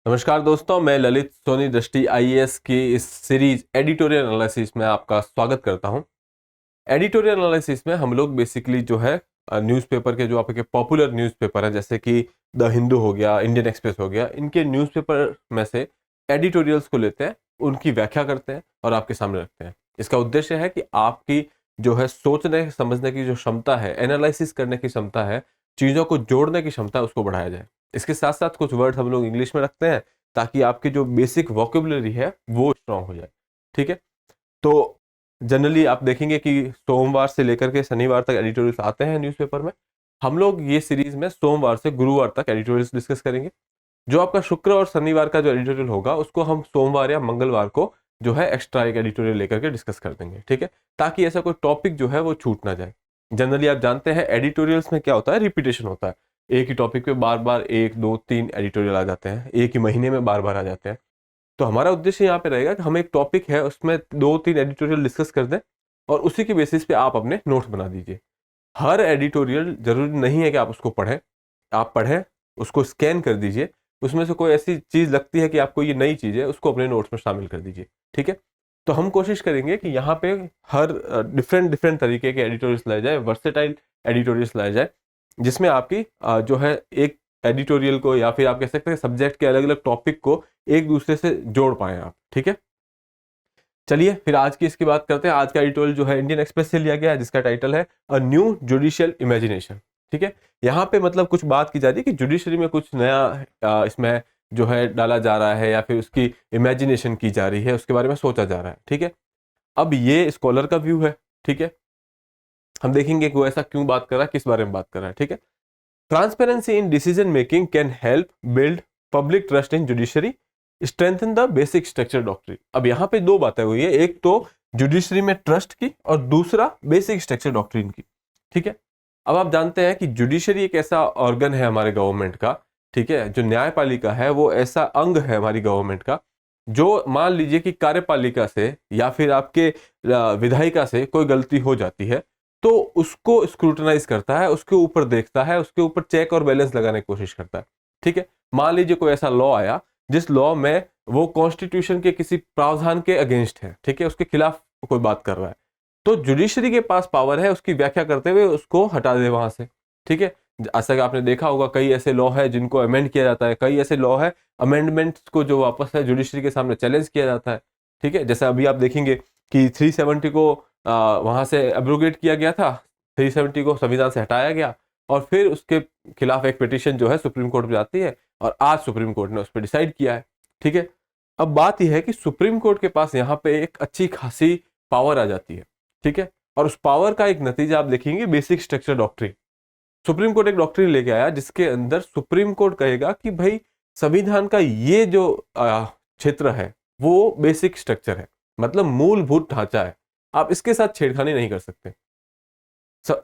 नमस्कार दोस्तों, मैं ललित सोनी दृष्टि आईएएस की इस सीरीज एडिटोरियल एनालिसिस में आपका स्वागत करता हूं। एडिटोरियल एनालिसिस में हम लोग बेसिकली जो है न्यूज़पेपर के जो आपके पॉपुलर न्यूज़पेपर है जैसे कि द हिंदू हो गया, इंडियन एक्सप्रेस हो गया, इनके न्यूज़पेपर में से एडिटोरियल्स को लेते हैं, उनकी व्याख्या करते हैं और आपके सामने रखते हैं। इसका उद्देश्य है कि आपकी जो है सोचने समझने की जो क्षमता है, एनालिसिस करने की क्षमता है, चीज़ों को जोड़ने की क्षमता है, उसको बढ़ाया जाए। इसके साथ साथ कुछ वर्ड हम लोग इंग्लिश में रखते हैं ताकि आपकी जो बेसिक वोकेबुलरी है वो स्ट्रांग हो जाए। ठीक है, तो जनरली आप देखेंगे कि सोमवार से लेकर के शनिवार तक एडिटोरियल्स आते हैं न्यूज़पेपर में। हम लोग ये सीरीज में सोमवार से गुरुवार तक एडिटोरियल्स डिस्कस करेंगे। जो आपका शुक्र और शनिवार का जो एडिटोरियल होगा उसको हम सोमवार या मंगलवार को जो है एक्स्ट्रा एक एडिटोरियल लेकर के डिस्कस कर देंगे। ठीक है, ताकि ऐसा कोई टॉपिक जो है वो छूट ना जाए। जनरली आप जानते हैं एडिटोरियल्स में क्या होता है, रिपीटेशन होता है। एक ही टॉपिक पे बार बार 1 2 3 एडिटोरियल आ जाते हैं, एक ही महीने में बार बार आ जाते हैं। तो हमारा उद्देश्य यहाँ पे रहेगा कि हम एक टॉपिक है उसमें 2 3 एडिटोरियल डिस्कस कर दें और उसी के बेसिस पे आप अपने नोट्स बना दीजिए। हर एडिटोरियल जरूरी नहीं है कि आप उसको पढ़ें, आप पढ़ें, उसको स्कैन कर दीजिए, उसमें से कोई ऐसी चीज़ लगती है कि आपको ये नई चीज़ है, उसको अपने नोट्स में शामिल कर दीजिए। ठीक है, तो हम कोशिश करेंगे कि यहाँ पे हर डिफरेंट डिफरेंट तरीके के एडिटोरियल्स लाए जाए, वर्सेटाइल एडिटोरियल्स लाए जाए, जिसमें आपकी जो है एक एडिटोरियल को या फिर आप कह सकते हैं सब्जेक्ट के अलग अलग टॉपिक को एक दूसरे से जोड़ पाए आप। ठीक है, चलिए फिर आज की इसकी बात करते हैं। आज का एडिटोरियल जो है इंडियन एक्सप्रेस से लिया गया है, जिसका टाइटल है अ न्यू जुडिशियल इमेजिनेशन। ठीक है, यहाँ पे मतलब कुछ बात की जा रही है कि जुडिशरी में कुछ नया इसमें जो है डाला जा रहा है या फिर उसकी इमेजिनेशन की जा रही है, उसके बारे में सोचा जा रहा है। ठीक है, अब ये स्कॉलर का व्यू है। ठीक है, हम देखेंगे कि वो ऐसा क्यों बात कर रहा है, किस बारे में बात कर रहा है। ठीक है, transparency in decision making can help build public trust in judiciary, strengthen the basic structure doctrine. अब यहाँ पे दो बातें हुई है, एक तो जुडिशरी में ट्रस्ट की और दूसरा बेसिक स्ट्रक्चर डॉक्ट्रिन की। ठीक है, अब आप जानते हैं कि जुडिशरी एक ऐसा ऑर्गन है हमारे गवर्नमेंट का, ठीक है, जो न्यायपालिका है वो ऐसा अंग है हमारी गवर्नमेंट का, जो मान लीजिए कि कार्यपालिका से या फिर आपके विधायिका से कोई गलती हो जाती है तो उसको स्क्रूटनाइज करता है, उसके ऊपर देखता है, उसके ऊपर चेक और बैलेंस लगाने की कोशिश करता है। ठीक है, मान लीजिए कोई ऐसा लॉ आया जिस लॉ में वो कॉन्स्टिट्यूशन के किसी प्रावधान के अगेंस्ट है, ठीक है, उसके खिलाफ कोई बात कर रहा है, तो जुडिशरी के पास पावर है उसकी व्याख्या करते हुए उसको हटा दे वहां से। ठीक है, ऐसा कि आपने देखा होगा कई ऐसे लॉ है जिनको अमेंड किया जाता है, कई ऐसे लॉ है अमेंडमेंट्स को जो वापस है जुडिशरी के सामने चैलेंज किया जाता है। ठीक है, जैसे अभी आप देखेंगे कि 370 को वहां से एब्रोगेट किया गया था, 370 को संविधान से हटाया गया और फिर उसके खिलाफ एक पिटीशन जो है सुप्रीम कोर्ट में जाती है और आज सुप्रीम कोर्ट ने उस पर डिसाइड किया है। ठीक है, अब बात यह है कि सुप्रीम कोर्ट के पास यहाँ पे एक अच्छी खासी पावर आ जाती है। ठीक है, और उस पावर का एक नतीजा आप देखेंगे basic structure doctrine. Supreme court एक डॉक्ट्रिन लेके आया जिसके अंदर सुप्रीम कोर्ट कहेगा कि भाई संविधान का ये जो क्षेत्र है वो बेसिक स्ट्रक्चर है, मतलब मूलभूत ढांचा है, आप इसके साथ छेड़खानी नहीं कर सकते।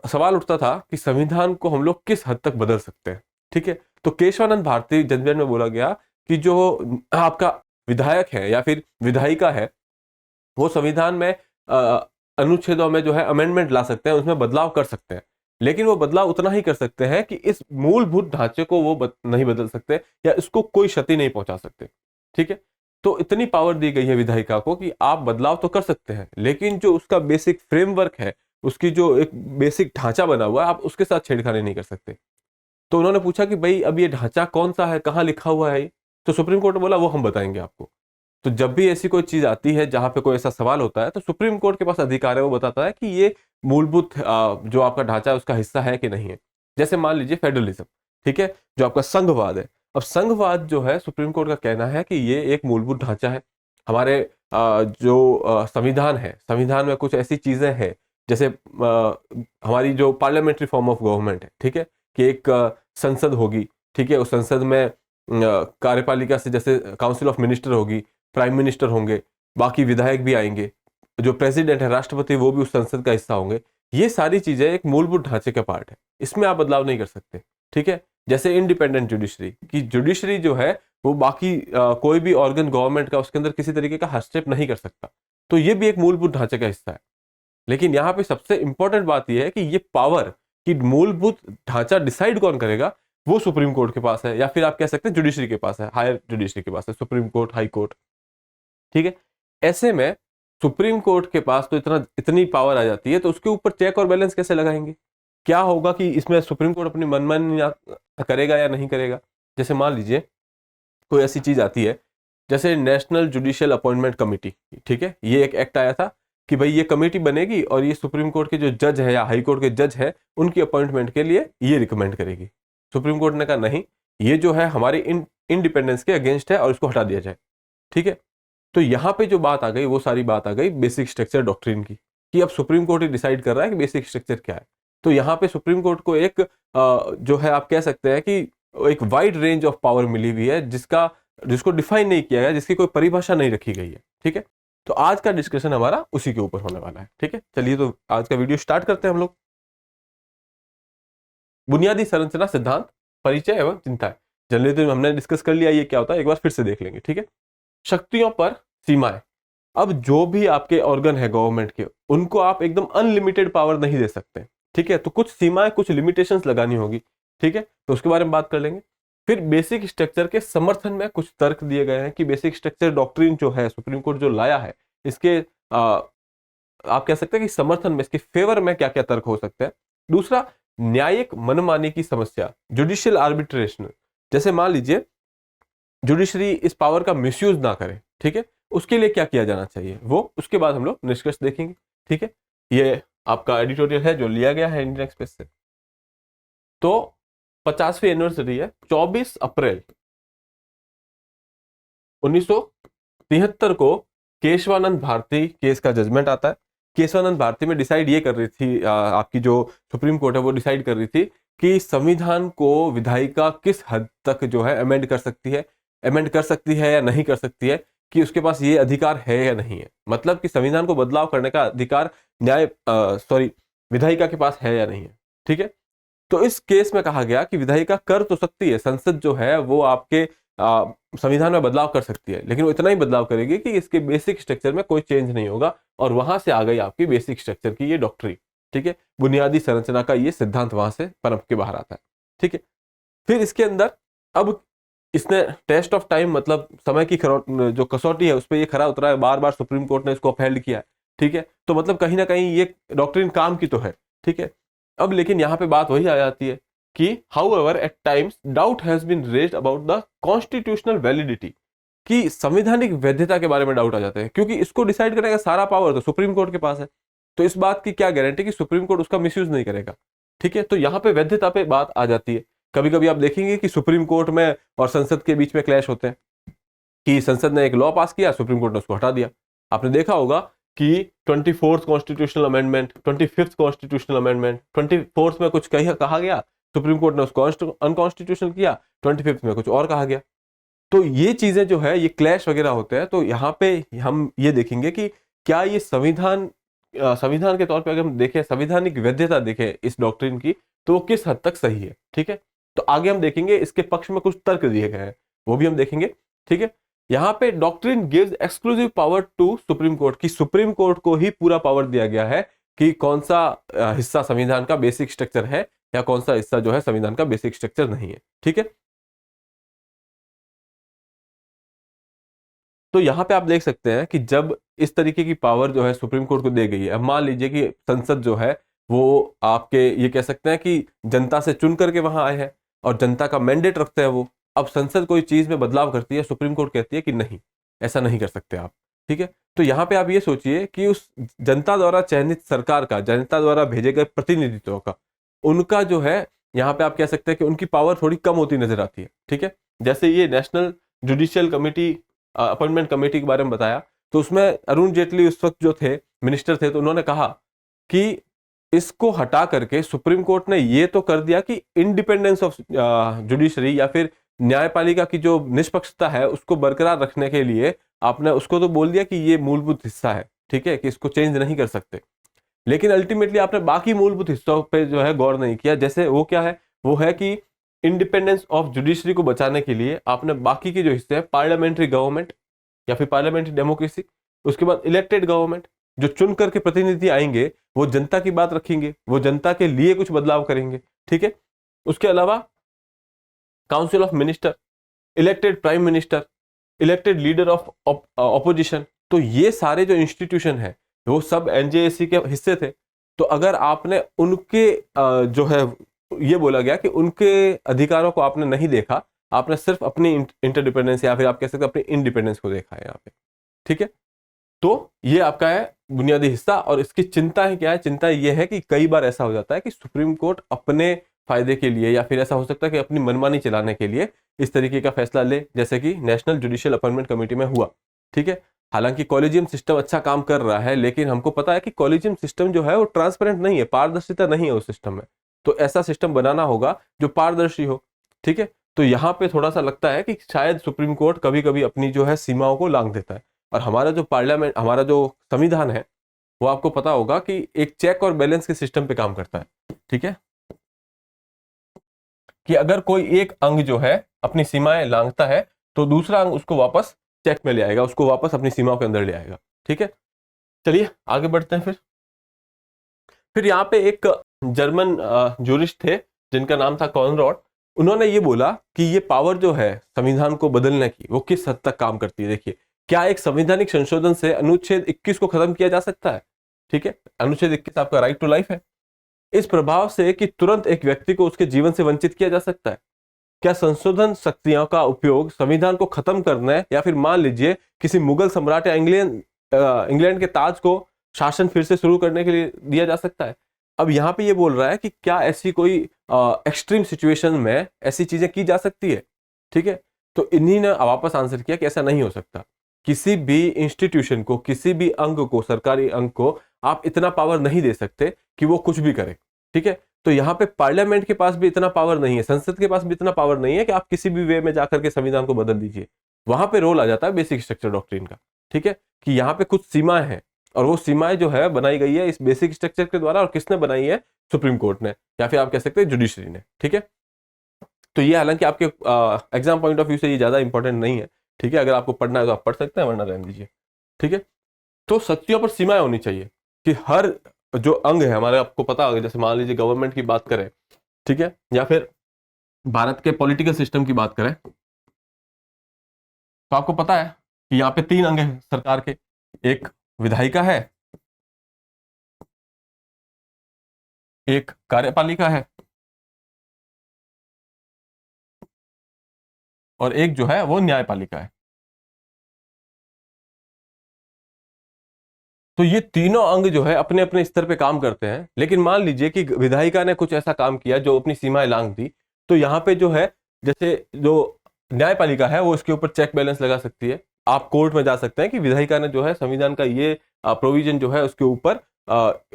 सवाल उठता था कि संविधान को हम लोग किस हद तक बदल सकते हैं। ठीक है, तो केशवानंद भारती जजमेंट में बोला गया कि जो आपका विधायक है या फिर विधायिका है वो संविधान में अनुच्छेदों में जो है अमेंडमेंट ला सकते हैं, उसमें बदलाव कर सकते हैं, लेकिन वो बदलाव उतना ही कर सकते हैं कि इस मूलभूत ढांचे को वो नहीं बदल सकते या इसको कोई क्षति नहीं पहुंचा सकते। ठीक है, तो इतनी पावर दी गई है विधायिका को कि आप बदलाव तो कर सकते हैं लेकिन जो उसका बेसिक फ्रेमवर्क है, उसकी जो एक बेसिक ढांचा बना हुआ है, आप उसके साथ छेड़खानी नहीं कर सकते। तो उन्होंने पूछा कि भाई अब ये ढांचा कौन सा है, कहाँ लिखा हुआ है, तो सुप्रीम कोर्ट ने बोला वो हम बताएंगे आपको। तो जब भी ऐसी कोई चीज आती है जहां पे कोई ऐसा सवाल होता है तो सुप्रीम कोर्ट के पास अधिकार है, वो बताता है कि ये मूलभूत जो आपका ढांचा है उसका हिस्सा है कि नहीं है। जैसे मान लीजिए फेडरलिज्म, ठीक है, जो आपका संघवाद है। अब संघवाद जो है सुप्रीम कोर्ट का कहना है कि ये एक मूलभूत ढांचा है। हमारे जो संविधान है, संविधान में कुछ ऐसी चीजें हैं जैसे हमारी जो पार्लियामेंट्री फॉर्म ऑफ गवर्नमेंट है, ठीक है, कि एक संसद होगी, ठीक है, उस संसद में कार्यपालिका से जैसे काउंसिल ऑफ मिनिस्टर होगी, प्राइम मिनिस्टर होंगे, बाकी विधायक भी आएंगे, जो प्रेसिडेंट है राष्ट्रपति वो भी उस संसद का हिस्सा होंगे। ये सारी चीजें एक मूलभूत ढांचे का पार्ट है, इसमें आप बदलाव नहीं कर सकते। ठीक है, जैसे इंडिपेंडेंट जुडिशरी की जुडिशरी जो है वो बाकी कोई भी ऑर्गन गवर्नमेंट का उसके अंदर किसी तरीके का हस्तक्षेप नहीं कर सकता, तो ये भी एक मूलभूत ढांचे का हिस्सा है। लेकिन यहाँ पे सबसे इंपॉर्टेंट बात यह है कि ये पावर की मूलभूत ढांचा डिसाइड कौन करेगा, वो सुप्रीम कोर्ट के पास है, या फिर आप कह सकते हैं जुडिशरी के पास है, हायर जुडिशरी के पास है, सुप्रीम कोर्ट, हाई कोर्ट। ठीक है, ऐसे में सुप्रीम कोर्ट के पास तो इतनी पावर आ जाती है, तो उसके ऊपर चेक और बैलेंस कैसे लगाएंगे? क्या होगा कि इसमें सुप्रीम कोर्ट अपनी मनमानी करेगा या नहीं करेगा? जैसे मान लीजिए कोई ऐसी चीज आती है जैसे नेशनल जुडिशियल अपॉइंटमेंट कमेटी, ठीक है, ये एक एक्ट आया था कि भाई ये कमेटी बनेगी और ये सुप्रीम कोर्ट के जो जज है या हाई कोर्ट के जज है उनकी अपॉइंटमेंट के लिए ये रिकमेंड करेगी। सुप्रीम कोर्ट ने कहा नहीं, ये जो है हमारी इंडिपेंडेंस के अगेंस्ट है और इसको हटा दिया जाए। ठीक है, तो यहाँ पे जो बात आ गई वो सारी बात आ गई बेसिक स्ट्रक्चर डॉक्ट्रिन की, कि अब सुप्रीम कोर्ट ही डिसाइड कर रहा है कि बेसिक स्ट्रक्चर क्या है। तो यहाँ पे सुप्रीम कोर्ट को एक जो है आप कह सकते हैं कि एक वाइड रेंज ऑफ पावर मिली हुई है, जिसको डिफाइन नहीं किया गया, जिसकी कोई परिभाषा नहीं रखी गई है। ठीक है, तो आज का डिस्कशन हमारा उसी के ऊपर होने वाला है। ठीक है, चलिए तो आज का वीडियो स्टार्ट करते हैं हम लोग। बुनियादी संरचना सिद्धांत, परिचय एवं चिंताएं। जनरली तो हमने डिस्कस कर लिया ये क्या होता है, एक बार फिर से देख लेंगे। ठीक है, शक्तियों पर सीमाएं। अब जो भी आपके ऑर्गन है गवर्नमेंट के, उनको आप एकदम अनलिमिटेड पावर नहीं दे सकते। ठीक है, तो कुछ सीमाएं, कुछ लिमिटेशंस लगानी होगी। ठीक है, तो उसके बारे में बात कर लेंगे। फिर बेसिक स्ट्रक्चर के समर्थन में कुछ तर्क दिए गए हैं कि बेसिक स्ट्रक्चर डॉक्ट्रिन जो है सुप्रीम कोर्ट जो लाया है, इसके आप कह सकते हैं कि समर्थन में, इसके फेवर में क्या क्या तर्क हो सकते हैं। दूसरा, न्यायिक मनमानी की समस्या, जुडिशियल आर्बिट्रेशन। जैसे मान लीजिए जुडिशरी इस पावर का मिसयूज ना करे, ठीक है, उसके लिए क्या किया जाना चाहिए, वो उसके बाद हम लोग निष्कर्ष देखेंगे। ठीक है, ये आपका एडिटोरियल है जो लिया गया है इंडियन एक्सप्रेस से। तो 50वीं एनिवर्सरी है, 24 अप्रैल 1973 को केशवानंद भारती केस का जजमेंट आता है। केशवानंद भारती में डिसाइड ये कर रही थी, आपकी जो सुप्रीम कोर्ट है वो डिसाइड कर रही थी कि संविधान को विधायिका किस हद तक जो है अमेंड कर सकती है, या नहीं कर सकती है, कि उसके पास ये अधिकार है या नहीं है। मतलब कि संविधान को बदलाव करने का अधिकार विधायिका के पास है या नहीं है। ठीक है, तो इस केस में कहा गया कि विधायिका कर तो सकती है, संसद जो है वो आपके संविधान में बदलाव कर सकती है, लेकिन वो इतना ही बदलाव करेगी कि इसके बेसिक स्ट्रक्चर में कोई चेंज नहीं होगा। और वहां से आ गई आपकी बेसिक स्ट्रक्चर की ये डॉक्ट्रिन। ठीक है, बुनियादी संरचना का ये सिद्धांत वहां से पनप के बाहर आता है। ठीक है, फिर इसके अंदर अब इसने टेस्ट ऑफ टाइम, मतलब समय की जो कसौटी है उस पर ये खरा उतरा है, बार बार सुप्रीम कोर्ट ने इसको अपहेल्ड किया है। ठीक है, तो मतलब कहीं ना कहीं ये डॉक्ट्रिन काम की तो है। ठीक है, अब लेकिन यहाँ पे बात वही आ जाती है कि however at times doubt has been raised about the constitutional validity, कि संवैधानिक वैधता के बारे में डाउट आ जाते हैं, क्योंकि इसको डिसाइड करने का सारा पावर तो सुप्रीम कोर्ट के पास है। तो इस बात की क्या गारंटी कि सुप्रीम कोर्ट उसका मिसयूज नहीं करेगा। ठीक है, तो यहाँ पे वैधता पे बात आ जाती है। कभी कभी आप देखेंगे कि सुप्रीम कोर्ट में और संसद के बीच में क्लैश होते हैं, कि संसद ने एक लॉ पास किया, सुप्रीम कोर्ट ने उसको हटा दिया। आपने देखा होगा कि 24th constitutional amendment, 25th constitutional amendment, 24th में कुछ कहा गया, सुप्रीम कोर्ट ने उसको अनकॉन्स्टिट्यूशनल किया, 25th में कुछ और कहा गया। तो ये चीजें जो है, ये क्लैश वगैरह होते हैं। तो यहाँ पे हम ये देखेंगे कि क्या ये संविधान के तौर पे अगर हम देखें, संवैधानिक वैधता देखें इस डॉक्ट्रिन की, तो वो किस हद तक सही है। ठीक है, तो आगे हम देखेंगे इसके पक्ष में कुछ तर्क दिए गए हैं, वो भी हम देखेंगे। ठीक है, यहाँ पे doctrine gives exclusive power to supreme court, की सुप्रीम कोर्ट को ही पूरा पावर दिया गया है कि कौन सा हिस्सा संविधान का बेसिक स्ट्रक्चर है या कौन सा हिस्सा जो है संविधान का बेसिक स्ट्रक्चर नहीं है। ठीक है, तो यहां पे आप देख सकते हैं कि जब इस तरीके की पावर जो है सुप्रीम कोर्ट को दी गई है, अब मान लीजिए कि संसद जो है वो आपके ये कह सकते हैं कि जनता से चुन करके वहां आए हैं और जनता का मैंडेट रखते हैं वो। अब संसद कोई चीज में बदलाव करती है, सुप्रीम कोर्ट कहती है कि नहीं, ऐसा नहीं कर सकते आप। ठीक है, तो यहाँ पे आप ये सोचिए कि उस जनता द्वारा चयनित सरकार का, जनता द्वारा भेजे गए प्रतिनिधित्व का, उनका जो है यहाँ पे आप कह सकते हैं कि उनकी पावर थोड़ी कम होती नजर आती है। ठीक है, जैसे ये national judicial committee appointment committee के बारे में बताया, तो उसमें अरुण जेटली उस वक्त जो थे मिनिस्टर थे, तो उन्होंने कहा कि इसको हटा करके सुप्रीम कोर्ट ने ये तो कर दिया कि इंडिपेंडेंस ऑफ जुडिशरी या फिर न्यायपालिका की जो निष्पक्षता है उसको बरकरार रखने के लिए आपने उसको तो बोल दिया कि ये मूलभूत हिस्सा है। ठीक है, कि इसको चेंज नहीं कर सकते, लेकिन अल्टीमेटली आपने बाकी मूलभूत हिस्सों पे जो है गौर नहीं किया। जैसे वो क्या है, वो है कि इंडिपेंडेंस ऑफ जुडिशरी को बचाने के लिए आपने बाकी के जो हिस्से हैं, पार्लियामेंट्री गवर्नमेंट या फिर पार्लियामेंट्री डेमोक्रेसी, उसके बाद इलेक्टेड गवर्नमेंट, जो चुन करके प्रतिनिधि आएंगे वो जनता की बात रखेंगे, वो जनता के लिए कुछ बदलाव करेंगे। ठीक है, उसके अलावा council of minister, elected prime minister, elected leader of opposition. तो ये सारे जो इंस्टीट्यूशन है वो सब एनजेएसी के हिस्से थे। तो अगर आपने उनके जो है ये बोला गया कि उनके अधिकारों को आपने नहीं देखा, आपने सिर्फ अपनी इंटरडिपेंडेंस या फिर आप कह सकते हैं अपनी इंडिपेंडेंस को देखा है यहाँ पे, ठीक है। तो ये आपका है बुनियादी हिस्सा। और इसकी चिंता है क्या है, चिंता ये है कि कई बार ऐसा हो जाता है कि सुप्रीम कोर्ट अपने फायदे के लिए या फिर ऐसा हो सकता है कि अपनी मनमानी चलाने के लिए इस तरीके का फैसला ले, जैसे कि नेशनल जुडिशियल अपॉइंटमेंट कमेटी में हुआ, ठीक है। हालांकि कॉलेजियम सिस्टम अच्छा काम कर रहा है, लेकिन हमको पता है कि कॉलेजियम सिस्टम जो है वो ट्रांसपेरेंट नहीं है, पारदर्शिता नहीं है उस सिस्टम में। तो ऐसा सिस्टम बनाना होगा जो पारदर्शी हो, ठीक है। तो यहाँ पे थोड़ा सा लगता है कि शायद सुप्रीम कोर्ट कभी कभी अपनी जो है सीमाओं को लांघ देता है। और हमारा जो पार्लियामेंट, हमारा जो संविधान है वो आपको पता होगा कि एक चेक और बैलेंस के सिस्टम पे काम करता है, ठीक है। कि अगर कोई एक अंग जो है अपनी सीमाएं लांघता है तो दूसरा अंग उसको वापस चेक में ले आएगा, उसको वापस अपनी सीमाओं के अंदर ले आएगा, ठीक है। चलिए आगे बढ़ते हैं। फिर यहाँ पे एक जर्मन जूरिस्ट थे जिनका नाम था कॉनरॉड। उन्होंने ये बोला कि ये पावर जो है संविधान को बदलने की वो किस हद तक काम करती है। देखिए, क्या एक संवैधानिक संशोधन से अनुच्छेद 21 को खत्म किया जा सकता है, ठीक है। अनुच्छेद 21 आपका राइट टू लाइफ है। इस प्रभाव से कि तुरंत एक व्यक्ति को उसके जीवन से वंचित किया जा सकता है। क्या संशोधन शक्तियों का उपयोग संविधान को खत्म करने या फिर मान लीजिए किसी मुगल सम्राट या इंग्लैंड के ताज को शासन फिर से शुरू करने के लिए दिया जा सकता है। अब यहाँ पे ये बोल रहा है कि क्या ऐसी कोई एक्सट्रीम सिचुएशन में ऐसी चीजें की जा सकती है, ठीक है। तो इन्हीं ने वापस आंसर किया कि ऐसा नहीं हो सकता। किसी भी इंस्टीट्यूशन को, किसी भी अंग को, सरकारी अंग को आप इतना पावर नहीं दे सकते कि वो कुछ भी करे, ठीक है। तो यहाँ पे पार्लियामेंट के पास भी इतना पावर नहीं है, संसद के पास भी इतना पावर नहीं है कि आप किसी भी वे में जाकर के संविधान को बदल दीजिए। वहां पे रोल आ जाता है बेसिक स्ट्रक्चर डॉक्ट्रिन का, ठीक है। कि यहाँ पे कुछ सीमाएं हैं और वो सीमाएं जो है बनाई गई है इस बेसिक स्ट्रक्चर के द्वारा। और किसने बनाई है? सुप्रीम कोर्ट ने, या फिर आप कह सकते हैं जुडिशरी ने, ठीक है। तो ये हालांकि आपके एग्जाम पॉइंट ऑफ व्यू से ये ज्यादा इंपॉर्टेंट नहीं है, ठीक है। अगर आपको पढ़ना है तो आप पढ़ सकते हैं, वरना रहने दीजिए, ठीक है। तो शक्तियों पर सीमाएं होनी चाहिए कि हर जो अंग है हमारे, आपको पता होगा, जैसे मान लीजिए गवर्नमेंट की बात करें, ठीक है, या फिर भारत के पॉलिटिकल सिस्टम की बात करें, तो आपको पता है कि यहाँ पे 3 अंग हैं सरकार के। एक विधायिका है, एक कार्यपालिका है, और एक जो है वो न्यायपालिका है। तो ये तीनों अंग जो है अपने अपने स्तर पे काम करते हैं। लेकिन मान लीजिए कि विधायिका ने कुछ ऐसा काम किया जो अपनी सीमाएं लांघ दी, तो यहाँ पे जो है, जैसे जो न्यायपालिका है वो इसके ऊपर चेक बैलेंस लगा सकती है। आप कोर्ट में जा सकते हैं कि विधायिका ने जो है संविधान का ये प्रोविजन जो है उसके ऊपर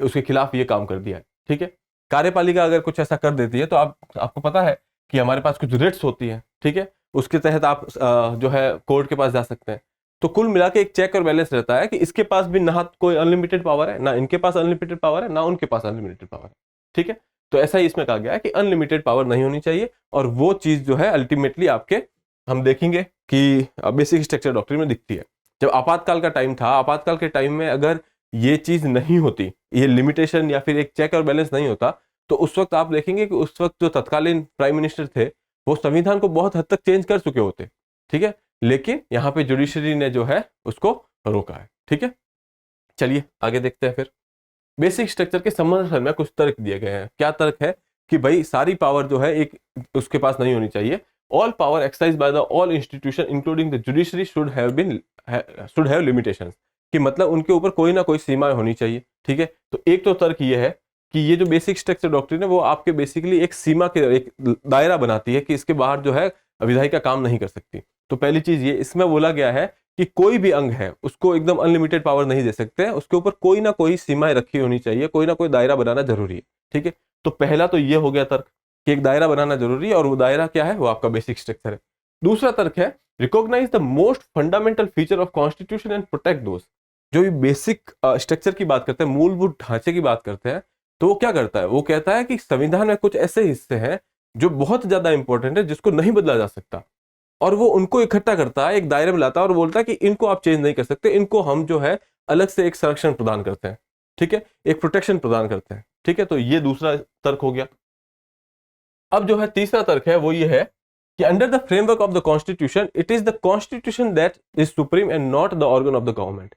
उसके खिलाफ ये काम कर दिया है, ठीक है। कार्यपालिका अगर कुछ ऐसा कर देती है तो आपको पता है कि हमारे पास कुछ रिट्स होती है, ठीक है। उसके तहत आप जो है कोर्ट के पास जा सकते हैं। तो कुल मिला के एक चेक और बैलेंस रहता है कि इसके पास भी ना कोई अनलिमिटेड पावर है, ना इनके पास अनलिमिटेड पावर है, ना उनके पास अनलिमिटेड पावर है, ठीक है। तो ऐसा ही इसमें कहा गया है कि अनलिमिटेड पावर नहीं होनी चाहिए। और वो चीज जो है अल्टीमेटली आपके, हम देखेंगे कि बेसिक स्ट्रक्चर डॉक्ट्रिन में दिखती है। जब आपातकाल का टाइम था, आपातकाल के टाइम में अगर ये चीज नहीं होती, ये लिमिटेशन या फिर एक चेक और बैलेंस नहीं होता, तो उस वक्त आप देखेंगे कि उस वक्त जो तत्कालीन प्राइम मिनिस्टर थे वो संविधान को बहुत हद तक चेंज कर चुके होते, ठीक है। लेकिन यहाँ पे जुडिशरी ने जो है उसको रोका है, ठीक है। चलिए आगे देखते हैं। फिर बेसिक स्ट्रक्चर के समर्थन में कुछ तर्क दिए गए हैं। क्या तर्क है? कि भाई सारी पावर जो है एक उसके पास नहीं होनी चाहिए। All power exercise by the all institution including the judiciary should have limitations, कि मतलब उनके ऊपर कोई ना कोई सीमाएं होनी चाहिए, ठीक है। तो एक तो तर्क ये है कि ये जो बेसिक स्ट्रक्चर डॉक्ट्रिन है वो आपके बेसिकली एक सीमा के, एक दायरा बनाती है कि इसके बाहर जो है विधायिका काम नहीं कर सकती। तो पहली चीज ये इसमें बोला गया है कि कोई भी अंग है उसको एकदम अनलिमिटेड पावर नहीं दे सकते, उसके ऊपर कोई ना कोई सीमाएं रखी होनी चाहिए, कोई ना कोई दायरा बनाना जरूरी है, ठीक है। तो पहला तो ये हो गया तर्क कि एक दायरा बनाना जरूरी है, और वो दायरा क्या है? वो आपका बेसिक स्ट्रक्चर है। दूसरा तर्क है recognise the most fundamental feature of constitution and protect those. जो भी बेसिक स्ट्रक्चर की बात करते हैं, मूलभूत ढांचे की बात करते हैं, तो वो क्या करता है? वो कहता है कि संविधान में कुछ ऐसे हिस्से हैं जो बहुत ज्यादा इंपॉर्टेंट है, जिसको नहीं बदला जा सकता, और वो उनको इकट्ठा करता है, एक दायरे में लाता है और बोलता है कि इनको आप चेंज नहीं कर सकते, इनको हम जो है अलग से एक संरक्षण प्रदान करते हैं, ठीक है, एक प्रोटेक्शन प्रदान करते हैं, ठीक है। तो ये दूसरा तर्क हो गया। अब जो है तीसरा तर्क है वो ये है कि under the framework of the constitution it is the constitution that is supreme and not the organ of the government.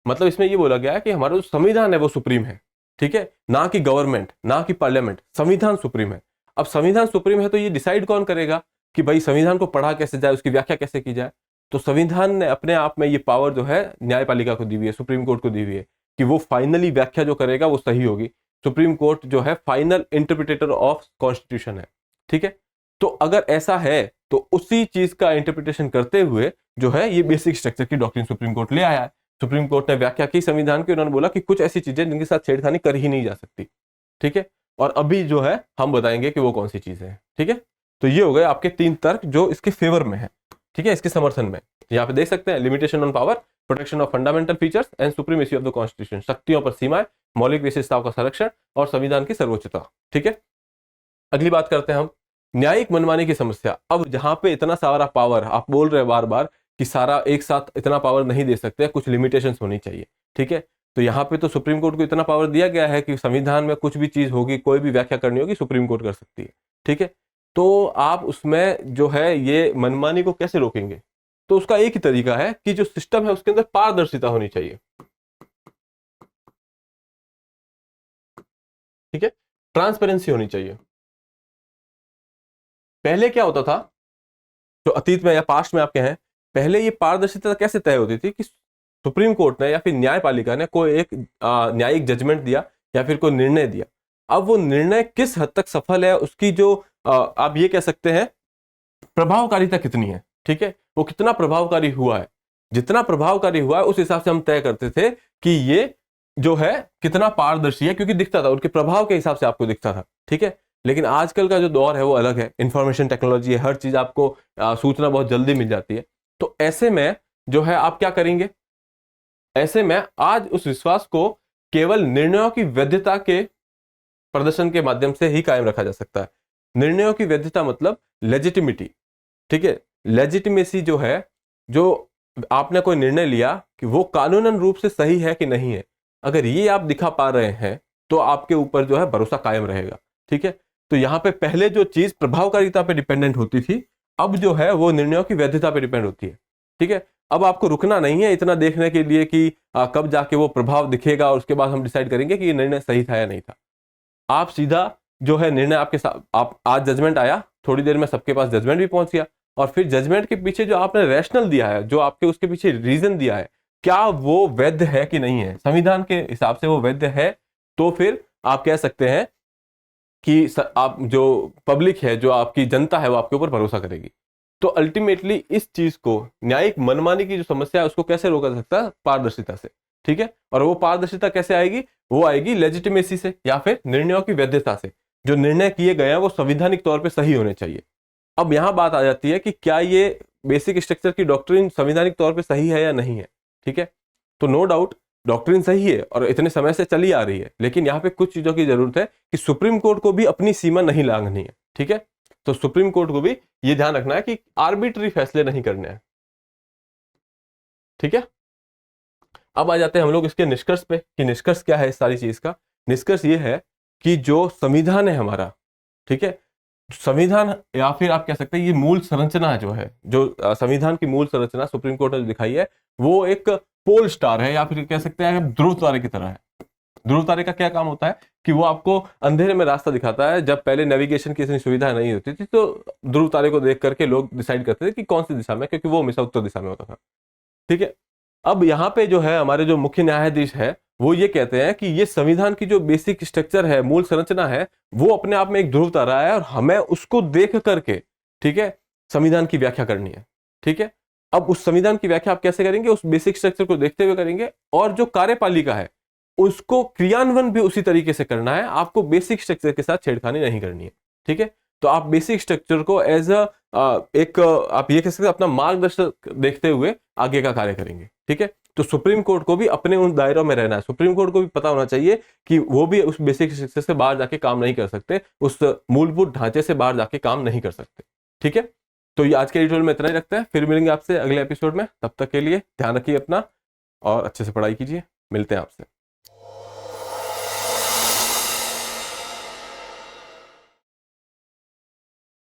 मतलब इसमें ये बोला गया है कि हमारा जो संविधान है वो सुप्रीम है, ठीक है, ना कि गवर्नमेंट, ना कि पार्लियामेंट, संविधान सुप्रीम है। अब संविधान सुप्रीम है तो ये डिसाइड कौन करेगा कि भाई संविधान को पढ़ा कैसे जाए, उसकी व्याख्या कैसे की जाए। तो संविधान ने अपने आप में ये पावर जो है न्यायपालिका को दी हुई है, सुप्रीम कोर्ट को दी हुई है कि वो फाइनली व्याख्या जो करेगा वो सही होगी। सुप्रीम कोर्ट जो है फाइनल इंटरप्रिटेटर ऑफ कॉन्स्टिट्यूशन है, ठीक है। तो अगर ऐसा है तो उसी चीज का इंटरप्रिटेशन करते हुए जो है ये बेसिक स्ट्रक्चर की डॉक्ट्रिन सुप्रीम कोर्ट ले आया है। सुप्रीम कोर्ट ने व्याख्या की संविधान की, उन्होंने बोला कि कुछ ऐसी चीजें जिनके साथ छेड़खानी कर ही नहीं जा सकती, ठीक है। और अभी जो है हम बताएंगे कि वो कौन सी चीजें हैं, ठीक है। तो ये हो गए आपके 3 तर्क जो इसके फेवर में है, ठीक है, इसके समर्थन में। यहाँ पे देख सकते हैं, limitation on power, protection of fundamental features and supremacy of the constitution, शक्तियों पर सीमाएं, मौलिक विशेषताओं का संरक्षण और संविधान की सर्वोच्चता, ठीक है। अगली बात करते हैं हम न्यायिक मनमानी की समस्या। अब जहां पे इतना सारा पावर, आप बोल रहे हैं बार बार कि सारा एक साथ इतना पावर नहीं दे सकते, कुछ लिमिटेशंस होनी चाहिए, ठीक है। तो यहाँ पे तो सुप्रीम कोर्ट को इतना पावर दिया गया है कि संविधान में कुछ भी चीज होगी, कोई भी व्याख्या करनी होगी, सुप्रीम कोर्ट कर सकती है, ठीक है। तो आप उसमें जो है ये मनमानी को कैसे रोकेंगे? तो उसका एक ही तरीका है कि जो सिस्टम है उसके अंदर पारदर्शिता होनी चाहिए, ठीक है, ट्रांसपेरेंसी होनी चाहिए। पहले क्या होता था, जो अतीत में या पास्ट में आपके हैं, पहले ये पारदर्शिता कैसे तय होती थी कि सुप्रीम कोर्ट ने या फिर न्यायपालिका ने कोई एक न्यायिक जजमेंट दिया या फिर कोई निर्णय दिया। अब वो निर्णय किस हद तक सफल है, उसकी जो आप ये कह सकते हैं प्रभावकारिता कितनी है, ठीक है, वो कितना प्रभावकारी हुआ है। जितना प्रभावकारी हुआ है उस हिसाब से हम तय करते थे कि ये जो है कितना पारदर्शी है, क्योंकि दिखता था, उनके प्रभाव के हिसाब से आपको दिखता था, ठीक है। लेकिन आजकल का जो दौर है वो अलग है, इंफॉर्मेशन टेक्नोलॉजी है, हर चीज आपको सूचना बहुत जल्दी मिल जाती है। तो ऐसे में जो है आप क्या करेंगे, ऐसे में आज उस विश्वास को केवल निर्णयों की वैधता के प्रदर्शन के माध्यम से ही कायम रखा जा सकता है। निर्णयों की वैधता मतलब लेजिटिमिटी, ठीक है। लेजिटिमेसी जो है, जो आपने कोई निर्णय लिया कि वो कानूनन रूप से सही है कि नहीं है, अगर ये आप दिखा पा रहे हैं तो आपके ऊपर जो है भरोसा कायम रहेगा, ठीक है। तो यहाँ पे पहले जो चीज प्रभावकारिता पे डिपेंडेंट होती थी, अब जो है वो निर्णयों की वैधता पे डिपेंड होती है, ठीक है। अब आपको रुकना नहीं है इतना देखने के लिए कि कब जाके वो प्रभाव दिखेगा और उसके बाद हम डिसाइड करेंगे कि ये निर्णय सही था या नहीं था। आप सीधा जो है निर्णय आपके साथ, आप आज जजमेंट आया, थोड़ी देर में सबके पास जजमेंट भी पहुंच गया, और फिर जजमेंट के पीछे जो आपने रैशनल दिया है, जो आपके उसके पीछे रीजन दिया है, क्या वो वैध है कि नहीं है, संविधान के हिसाब से वो वैध है, तो फिर आप कह सकते हैं कि आप जो पब्लिक है, जो आपकी जनता है, वो आपके ऊपर भरोसा करेगी। तो अल्टीमेटली इस चीज को, न्यायिक मनमानी की जो समस्या है उसको कैसे रोका जा सकता है? पारदर्शिता से, ठीक है। और वो पारदर्शिता कैसे आएगी? वो आएगी लेजिटिमेसी से या फिर निर्णयों की वैधता से। जो निर्णय किए गए हैं वो संवैधानिक तौर पे सही होने चाहिए। अब यहां बात आ जाती है कि क्या ये बेसिक स्ट्रक्चर की डॉक्ट्रिन संवैधानिक तौर पे सही है या नहीं है, ठीक है। तो नो डाउट डॉक्ट्रिन सही है और इतने समय से चली आ रही है, लेकिन यहाँ पे कुछ चीजों की जरूरत है कि सुप्रीम कोर्ट को भी अपनी सीमा नहीं लांघनी है, ठीक है। तो सुप्रीम कोर्ट को भी ये ध्यान रखना है कि आर्बिट्री फैसले नहीं करने हैं, ठीक है। अब आ जाते हैं हम लोग इसके निष्कर्ष पे कि निष्कर्ष क्या है इस सारी चीज का। निष्कर्ष ये है कि जो संविधान है हमारा, ठीक है, संविधान या फिर आप कह सकते हैं ये मूल संरचना जो है, जो संविधान की मूल संरचना सुप्रीम कोर्ट ने जो दिखाई है, वो एक पोल स्टार है या फिर कह सकते हैं ध्रुव तारे की तरह है। ध्रुव तारे का क्या काम होता है कि वो आपको अंधेरे में रास्ता दिखाता है। जब पहले नेविगेशन की इतनी सुविधा नहीं होती थी तो ध्रुव तारे को देख करके लोग डिसाइड करते थे कि कौन सी दिशा में, क्योंकि वो हमेशा उत्तर दिशा में होता था, ठीक है। अब यहाँ पे जो है हमारे जो मुख्य न्यायाधीश है वो ये कहते हैं कि ये संविधान की जो बेसिक स्ट्रक्चर है, मूल संरचना है, वो अपने आप में एक ध्रुव तारा है और हमें उसको देख करके, ठीक है, संविधान की व्याख्या करनी है, ठीक है। अब उस संविधान की व्याख्या आप कैसे करेंगे? उस बेसिक स्ट्रक्चर को देखते हुए करेंगे, और जो कार्यपालिका है उसको क्रियान्वयन भी उसी तरीके से करना है। आपको बेसिक स्ट्रक्चर के साथ छेड़खानी नहीं करनी है, ठीक है। तो आप बेसिक स्ट्रक्चर को एज एक आप ये कह सकते हैं अपना मार्गदर्शक देखते हुए आगे का कार्य करेंगे, ठीक है। तो सुप्रीम कोर्ट को भी अपने उन दायरों में रहना है। सुप्रीम कोर्ट को भी पता होना चाहिए कि वो भी उस बेसिक स्ट्रक्चर से बाहर जाके काम नहीं कर सकते, उस मूलभूत ढांचे से बाहर जाके काम नहीं कर सकते, ठीक है। तो ये आज के एडिटोरियल में इतना ही रखते हैं, फिर मिलेंगे आपसे अगले एपिसोड में। तब तक के लिए ध्यान रखिए अपना और अच्छे से पढ़ाई कीजिए। मिलते हैं आपसे।